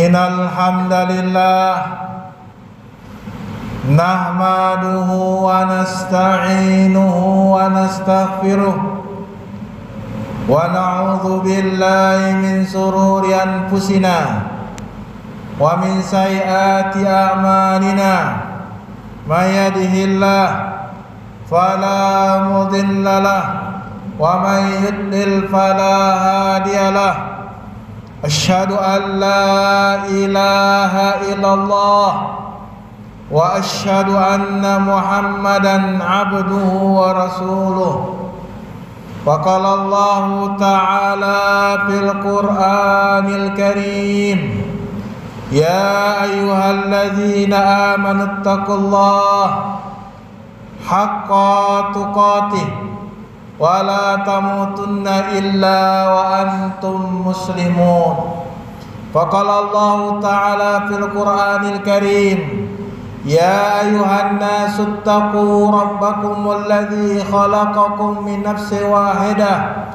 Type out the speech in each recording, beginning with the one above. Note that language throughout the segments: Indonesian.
Innal hamdalillah nahmaduhu wa nasta'inuhu wa nastaghfiruh wa na'udzu billahi min shururi anfusina wa min sayyiati a'malina may yahdihillah fala mudilla lahu wa may yudlil fala hadiya lahu. Asyhadu an la ilaha illallah wa asyhadu anna Muhammadan abduhu wa rasuluh. Wa qala Allah ta'ala fil Qur'anil Karim, ya ayyuhalladzina amanu taqullaha haqqa tuqatih wa la tamutunna illa wa antum muslimun. Faqala Allah ta'ala fil Qur'anil Karim, ya ayyuhan nasu ttaqu rabbakumul ladzi khalaqakum min nafsin wahidah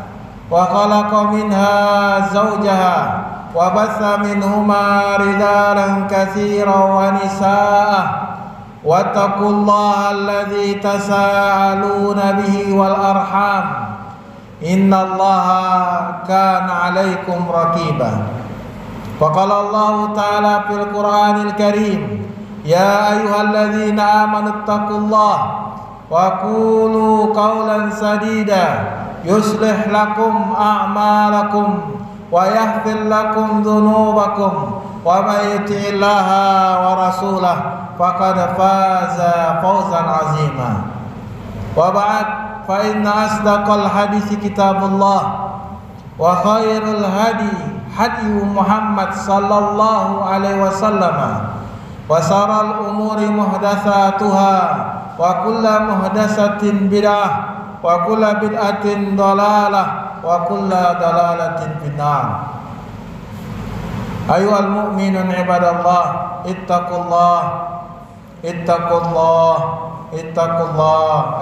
wa khalaqa minha zawjaha wa batha minhuma rijalan katsiran wa nisaa wattaqullaha alladzi tasaaluna bihi wal arham innallaha kana 'alaikum raqiba. Faqala Allah ta'ala fil Qur'anil Karim, ya ayyuhalladzina amanu taqullaha wa qulu qawlan sadida yuslih lakum a'malakum wa yaghfir lakum dhunubakum wa may yuti'illaha wa rasulahu faqad faza fawzan azima. Wa ba'd, fa inna asdaqal hadits kitabullah wa khairul hadi Muhammad sallallahu alaihi wasallam wa saral umuri muhdatsatuha wa kullu muhdatsatin bid'ah wa kullu bid'atin dhalalah wa kullu dhalalatin finnar. Ayyuhal mu'minun ibadallah, ittaqullah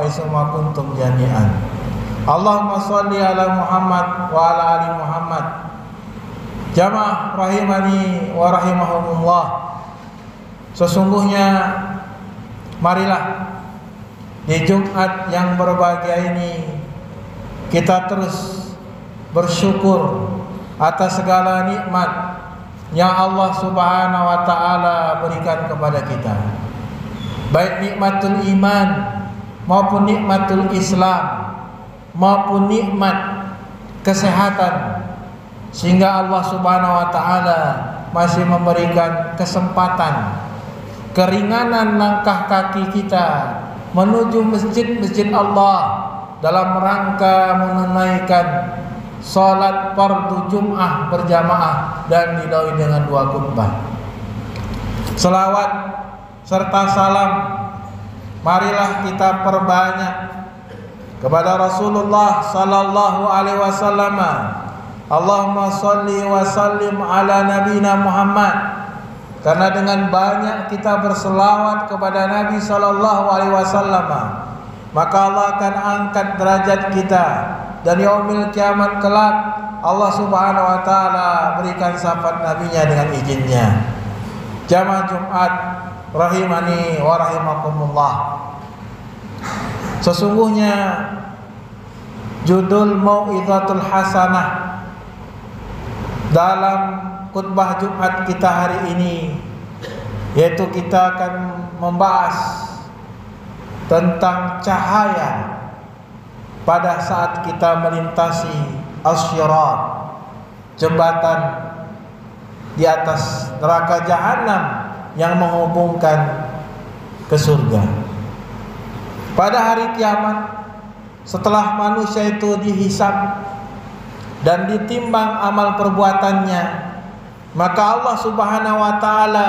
aisuma kuntum jami'an. Allahumma shalli ala Muhammad wa ala ali Muhammad. Jamaah rahimani wa rahimahumullah. Sesungguhnya marilah di Jumat yang berbahagia ini kita terus bersyukur atas segala nikmat yang Allah Subhanahu wa taala berikan kepada kita. Baik nikmatul iman maupun nikmatul Islam maupun nikmat kesehatan, sehingga Allah Subhanahu wa taala masih memberikan kesempatan, keringanan langkah kaki kita menuju masjid-masjid Allah dalam rangka menunaikan salat fardu Jum'ah berjamaah dan didawi dengan 2 khutbah. Selawat serta salam marilah kita perbanyak kepada Rasulullah sallallahu alaihi wasallam. Allahumma shalli wa sallim ala nabiyina Muhammad. Karena dengan banyak kita berselawat kepada Nabi sallallahu alaihi wasallam, maka Allah akan angkat derajat kita, dan yaumil kiamat kelak Allah Subhanahu wa taala berikan syafaat nabinya dengan izinnya. Jamaah Jumat rahimani wa rahimakumullah. Sesungguhnya judul Mau'izatul Hasanah dalam khutbah Jumat kita hari ini, yaitu kita akan membahas tentang cahaya pada saat kita melintasi as-sirat, jembatan di atas neraka jahanam yang menghubungkan ke surga. Pada hari kiamat, setelah manusia itu dihisab dan ditimbang amal perbuatannya, maka Allah Subhanahu wa taala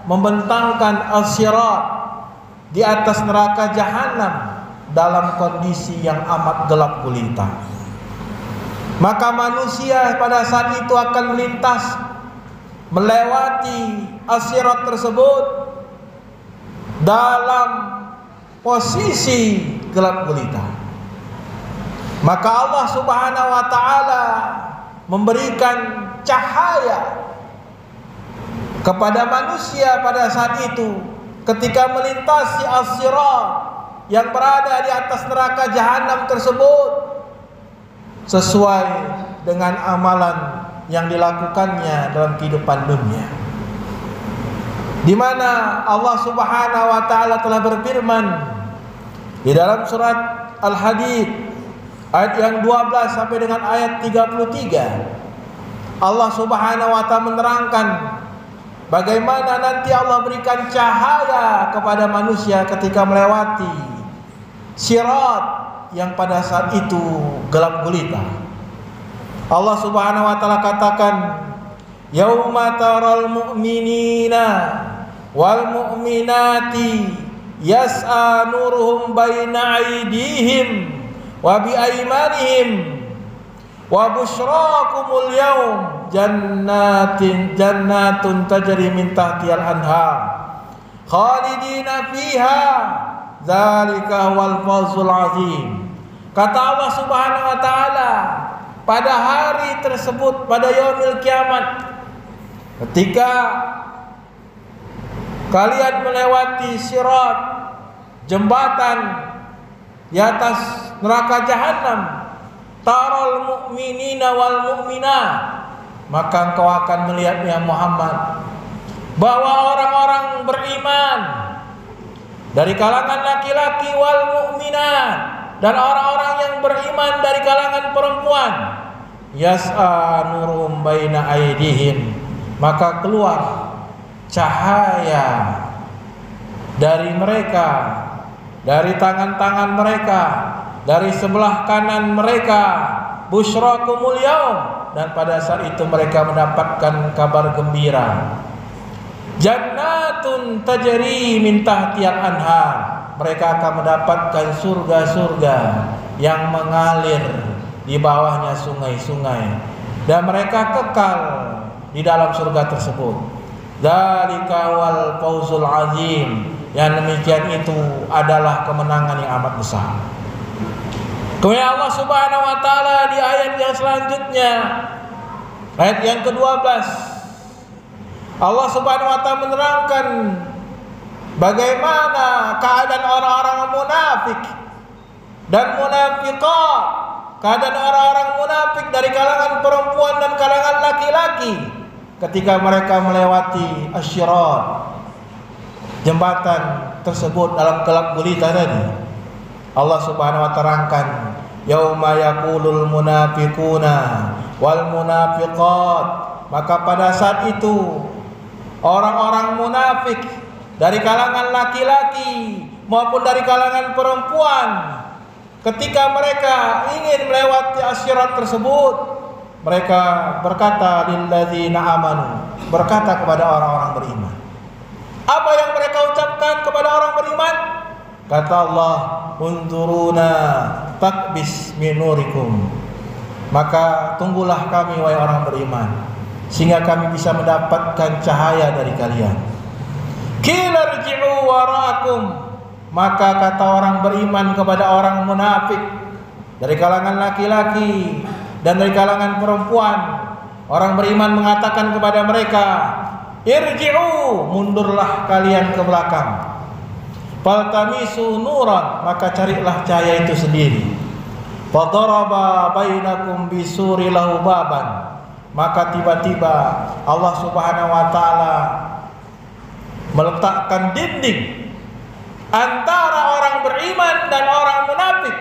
membentangkan as-sirat di atas neraka jahanam dalam kondisi yang amat gelap gulita. Maka manusia pada saat itu akan melintas melewati as-sirat tersebut dalam posisi gelap gulita. Maka Allah Subhanahu wa taala memberikan cahaya kepada manusia pada saat itu ketika melintasi as-sirat yang berada di atas neraka jahanam tersebut sesuai dengan amalan yang dilakukannya dalam kehidupan dunia, di mana Allah Subhanahu wa taala telah berfirman di dalam surat Al-Hadid ayat yang 12 sampai dengan ayat 33. Allah Subhanahu wa taala menerangkan bagaimana nanti Allah berikan cahaya kepada manusia ketika melewati sirat yang pada saat itu gelap gulita. Allah Subhanahu wa taala katakan, "Yauma taral mu'minina wal mu'minati yas'a nuruhum baina aydihim wa bi aymanihim wa busyrakumul yaum jannatun tajri min tahtihal anhar khalidina fiha dzalika wal fawzul azim." Kata Allah Subhanahu wa taala, pada hari tersebut, pada yaumil kiamat, ketika kalian melewati sirat, jembatan di atas neraka jahanam, taral mu'minina wal mu'minat, maka engkau akan melihat ya Muhammad bahwa orang-orang beriman dari kalangan laki-laki wal mu'minat dan orang-orang yang beriman dari kalangan perempuan, yas'a nurum baina aydihim, maka keluar cahaya dari mereka, dari tangan-tangan mereka, dari sebelah kanan mereka, busyrakumul yaum, dan pada saat itu mereka mendapatkan kabar gembira. Jannatun tajri min tahtihal anhar, mereka akan mendapatkan surga-surga yang mengalir di bawahnya sungai-sungai, dan mereka kekal di dalam surga tersebut. Dzalika wal fawzul azim, yang demikian itu adalah kemenangan yang amat besar. Kemudian Allah Subhanahu wa taala di ayat yang selanjutnya, ayat yang ke-12, Allah Subhanahu wa taala menerangkan bagaimana keadaan orang-orang munafik dan munafiqat, keadaan orang-orang munafik dari kalangan perempuan dan kalangan laki-laki ketika mereka melewati asyirat, jembatan tersebut dalam gelap gulita tadi. Allah Subhanahu wa taala terangkan, yauma yaqulul munafiquna wal munafiqat, maka pada saat itu orang-orang munafik dari kalangan laki-laki maupun dari kalangan perempuan, ketika mereka ingin melewati asyirat tersebut, mereka berkata lilladzina amanu, berkata kepada orang-orang beriman. Apa yang mereka ucapkan kepada orang beriman? Kata Allah, unzuruna takbis min nurikum, maka tunggulah kami wahai orang beriman, sehingga kami bisa mendapatkan cahaya dari kalian. Qila irji'u wara'akum, maka kata orang beriman kepada orang munafik dari kalangan laki-laki dan dari kalangan perempuan, orang beriman mengatakan kepada mereka, irji'u, mundurlah kalian ke belakang. Faltamisu nuran, maka carilah cahaya itu sendiri. Fadaraba bainakum bisuri lahu baban, maka tiba-tiba Allah Subhanahu wa taala meletakkan dinding antara orang beriman dan orang munafik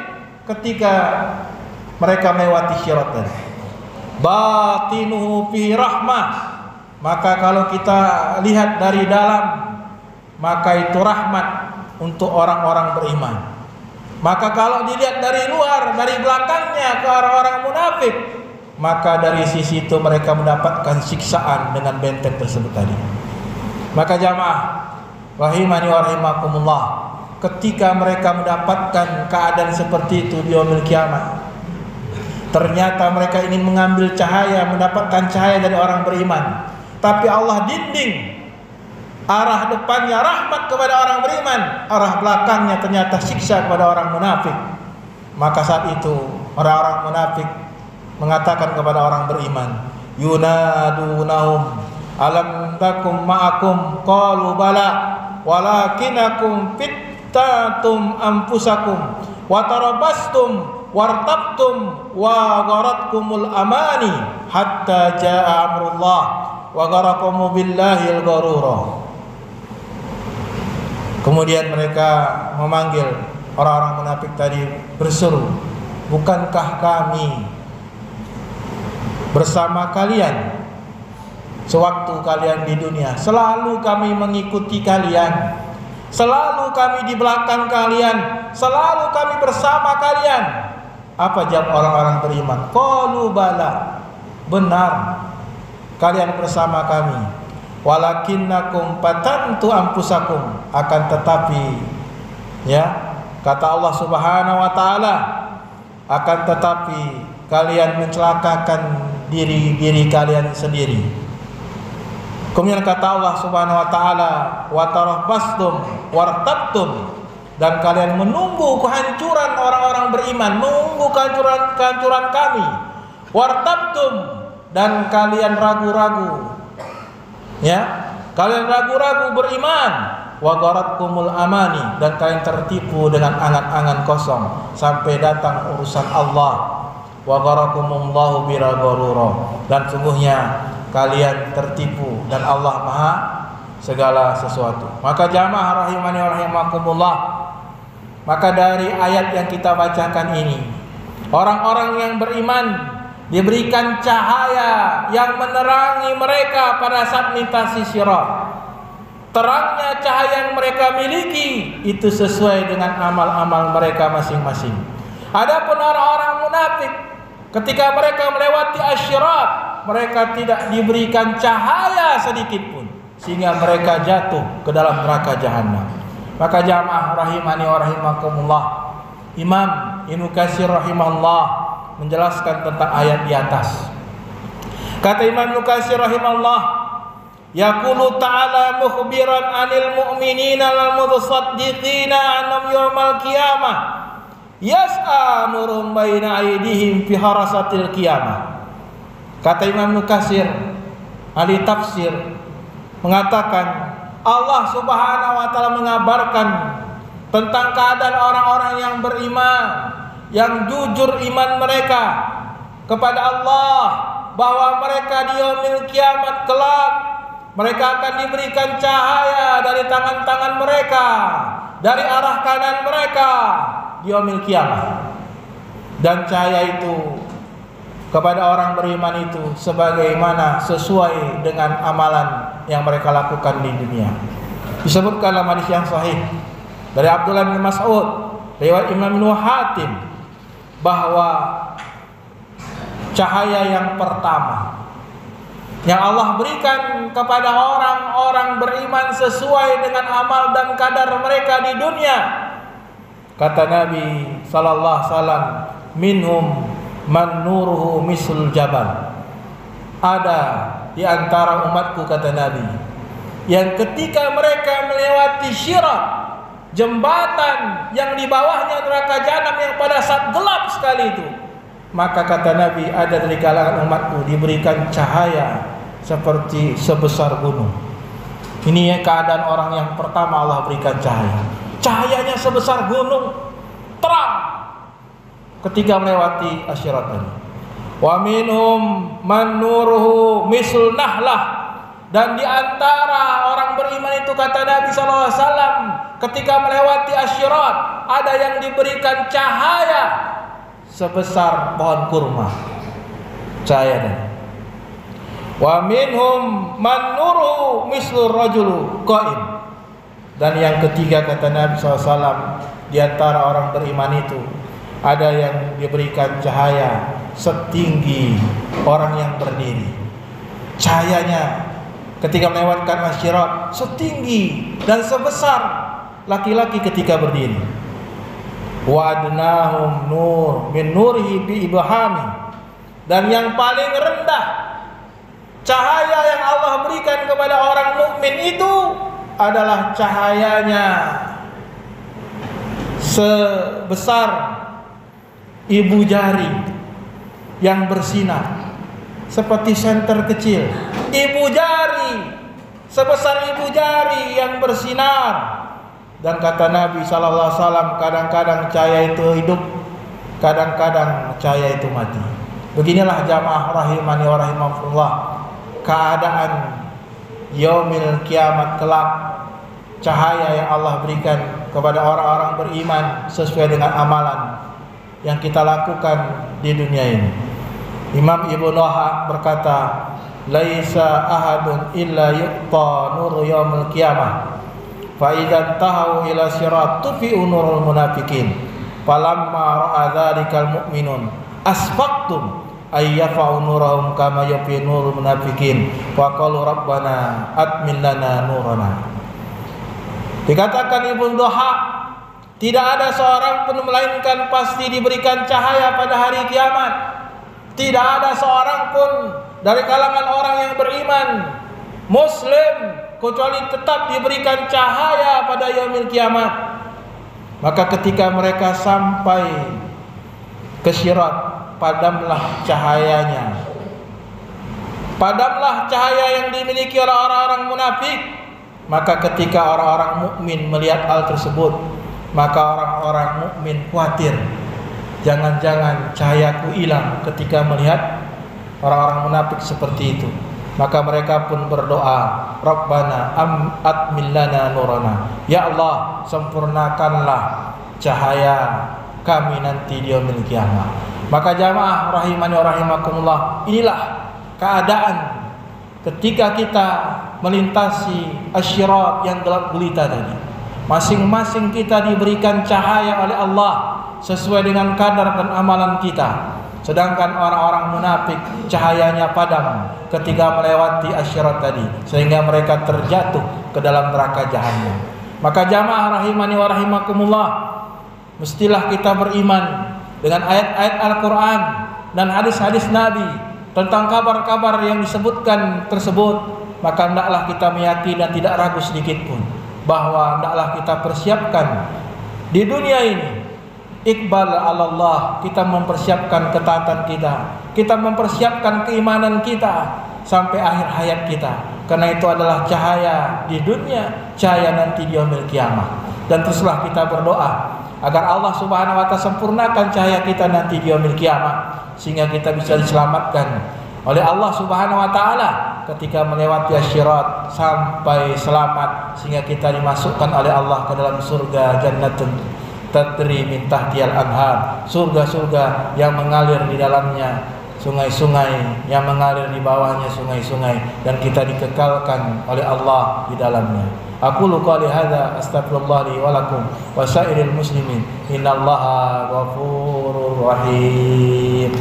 ketika mereka melewati syirat tadi. Batinuhu fi rahmah, maka kalau kita lihat dari dalam, maka itu rahmat untuk orang-orang beriman. Maka kalau dilihat dari luar, dari belakangnya ke orang-orang munafik, maka dari sisi itu mereka mendapatkan siksaan dengan benteng tersebut tadi. Maka jamaah rahimani wa rahimakumullah, ketika mereka mendapatkan keadaan seperti itu di yaumil kiamat, ternyata mereka ingin mengambil cahaya, mendapatkan cahaya dari orang beriman, tapi Allah dinding. Arah depannya rahmat kepada orang beriman, arah belakangnya ternyata siksa kepada orang munafik. Maka saat itu orang-orang munafik mengatakan kepada orang beriman, yunadunahum Alam takum ma'akum qalu bala walakinakum fittatum anfusakum wa tarabastum wartabtum wa gharatkumul amani hatta jaa amrullah wa gharakum billahil gharura. Kemudian mereka memanggil orang-orang munafik tadi, berseru, bukankah kami bersama kalian sewaktu kalian di dunia? Selalu kami mengikuti kalian, selalu kami di belakang kalian, selalu kami bersama kalian. Apa jawab orang-orang beriman? Qalu bala, benar kalian bersama kami. Walakinnakum fatantu anfusakum, akan tetapi ya, kata Allah Subhanahu wa taala, akan tetapi kalian mencelakakan diri kalian sendiri. Kemudian kata Allah Subhanahu wa taala, wa tarabastum wartabtum, dan kalian menunggu kehancuran orang-orang beriman, menunggu kehancuran kami. Wartabtum, dan kalian ragu-ragu. Ya, kalian ragu-ragu beriman. Wa gharatkumul amani, dan kalian tertipu dengan angan-angan kosong sampai datang urusan Allah. Wa gharakumullahu biragharura, dan sungguhnya kalian tertipu dan Allah Maha segala sesuatu. Maka jamaah rahimani wa rahimakumullah, maka dari ayat yang kita bacakan ini, orang-orang yang beriman diberikan cahaya yang menerangi mereka pada saat melintasi sirat. Terangnya cahaya yang mereka miliki itu sesuai dengan amal-amal mereka masing-masing. Adapun orang-orang munafik, ketika mereka melewati asyirat, mereka tidak diberikan cahaya sedikit pun, sehingga mereka jatuh ke dalam neraka jahanam. Maka jamaah rahimani wa rahimakumullah, Imam Ibnu Katsir rahimahullah menjelaskan tentang ayat di atas. Kata Imam Ibnu Katsir rahimahullah, yaqulu ta'ala mukhbiran 'anil mu'minina wal mutasaddiqina annahum yaumal qiyamah yas'a nurum baina aydihim fi harasatil qiyamah. Kata Imam Ibnu Katsir ahli tafsir mengatakan, Allah Subhanahu wa taala mengabarkan tentang keadaan orang-orang yang beriman, yang jujur iman mereka kepada Allah, bahwa mereka di yaumil kiamat kelak mereka akan diberikan cahaya dari tangan-tangan mereka, dari arah kanan mereka di yaumil kiamat. Dan cahaya itu kepada orang beriman itu sebagaimana sesuai dengan amalan yang mereka lakukan di dunia. Disebutkan dalam hadis yang sahih dari Abdullah bin Mas'ud, riwayat Imam Ibnu Hatim, bahwa cahaya yang pertama yang Allah berikan kepada orang-orang beriman sesuai dengan amal dan kadar mereka di dunia, kata Nabi sallallahu alaihi wasallam, minhum man nuruhu misl jabal. Ada di antara umatku, kata Nabi, yang ketika mereka melewati syirat, jembatan yang di bawahnya neraka jahanam yang pada saat gelap sekali itu, maka kata Nabi, ada dari kalangan umatku diberikan cahaya seperti sebesar gunung. Ini keadaan orang yang pertama Allah berikan cahaya. Cahayanya sebesar gunung, terang ketika melewati asyirat tadi. Wa minhum man nuruhu misl nahlah. Dan di antara orang beriman itu, kata Nabi SAW, ketika melewati asyirat, ada yang diberikan cahaya sebesar pohon kurma. Cahaya dan wa minhum man nuruhu mislur rajulu qaim. Dan yang ketiga, kata Nabi SAW, di antara orang beriman itu ada yang diberikan cahaya setinggi orang yang berdiri. Cahayanya ketika melewatkan asyirat setinggi dan sebesar laki-laki ketika berdiri. Wa adnahum nur min nurihi bi ibhami. Dan yang paling rendah cahaya yang Allah berikan kepada orang mukmin itu adalah cahayanya sebesar ibu jari yang bersinar seperti senter kecil ibu jari, sebesar ibu jari yang bersinar. Dan kata Nabi sallallahu alaihi wasallam, kadang-kadang cahaya itu hidup, kadang-kadang cahaya itu mati. Beginilah jamaah rahimani wa rahimakumullah keadaan yaumil kiamat kelak, cahaya yang Allah berikan kepada orang-orang beriman sesuai dengan amalan yang kita lakukan di dunia ini. Imam Ibnu Wahab berkata, laisa ahadun illa yu'ta nuru yaumil qiyamah fa idza tahu ila sirat tufi'u nurul munafiqin falamma ra'a dzalikal mu'minun asfaqtum ayyafa'u nurahum kama yafi nurul munafiqin wa qalu rabbana atmin lana nurana. Dikatakan Ibnu Wahab, tidak ada seorang pun melainkan pasti diberikan cahaya pada hari kiamat. Tidak ada seorang pun dari kalangan orang yang beriman muslim kecuali tetap diberikan cahaya pada yaumil kiamat. Maka ketika mereka sampai ke Sirat, padamlah cahayanya. Padamlah cahaya yang dimiliki oleh orang-orang munafik. Maka ketika orang-orang mukmin melihat hal tersebut, maka orang-orang mukmin khawatir, jangan-jangan cahayaku hilang ketika melihat orang-orang munafik seperti itu. Maka mereka pun berdoa, Rabbana atmil lana nurana. Ya Allah, sempurnakanlah cahaya kami nanti di yaumil qiyamah. Maka jamaah rahimani wa rahimakumullah, inilah keadaan ketika kita melintasi asyirat yang gelap gulita tadi. Masing-masing kita diberikan cahaya oleh Allah sesuai dengan kadar dan amalan kita. Sedangkan orang-orang munafik cahayanya padam ketika melewati asyirat tadi, sehingga mereka terjatuh ke dalam neraka jahanam. Maka jamaah rahimani wa rahimakumullah, mestilah kita beriman dengan ayat-ayat Al-Quran dan hadis-hadis Nabi tentang kabar-kabar yang disebutkan tersebut. Maka hendaklah kita meyakini dan tidak ragu sedikit pun bahwa hendaklah kita persiapkan di dunia ini iqbal ala Allah, kita mempersiapkan ketaatan kita mempersiapkan keimanan kita sampai akhir hayat kita. Karena itu adalah cahaya di dunia, cahaya nanti di yaumil qiyamah. Dan teruslah kita berdoa agar Allah Subhanahu wa taala sempurnakan cahaya kita nanti di yaumil qiyamah, sehingga kita bisa diselamatkan oleh Allah Subhanahu wa taala ketika melewati asyirat sampai selamat, sehingga kita dimasukkan oleh Allah ke dalam surga jannatun tatri min tahtiyal anhar, surga-surga yang mengalir di dalamnya sungai-sungai, yang mengalir di bawahnya sungai-sungai, dan kita dikekalkan oleh Allah di dalamnya. Aqulu qouli hadza astaghfirullah li wa lakum wa sairil muslimin innallaha ghafurur rahim.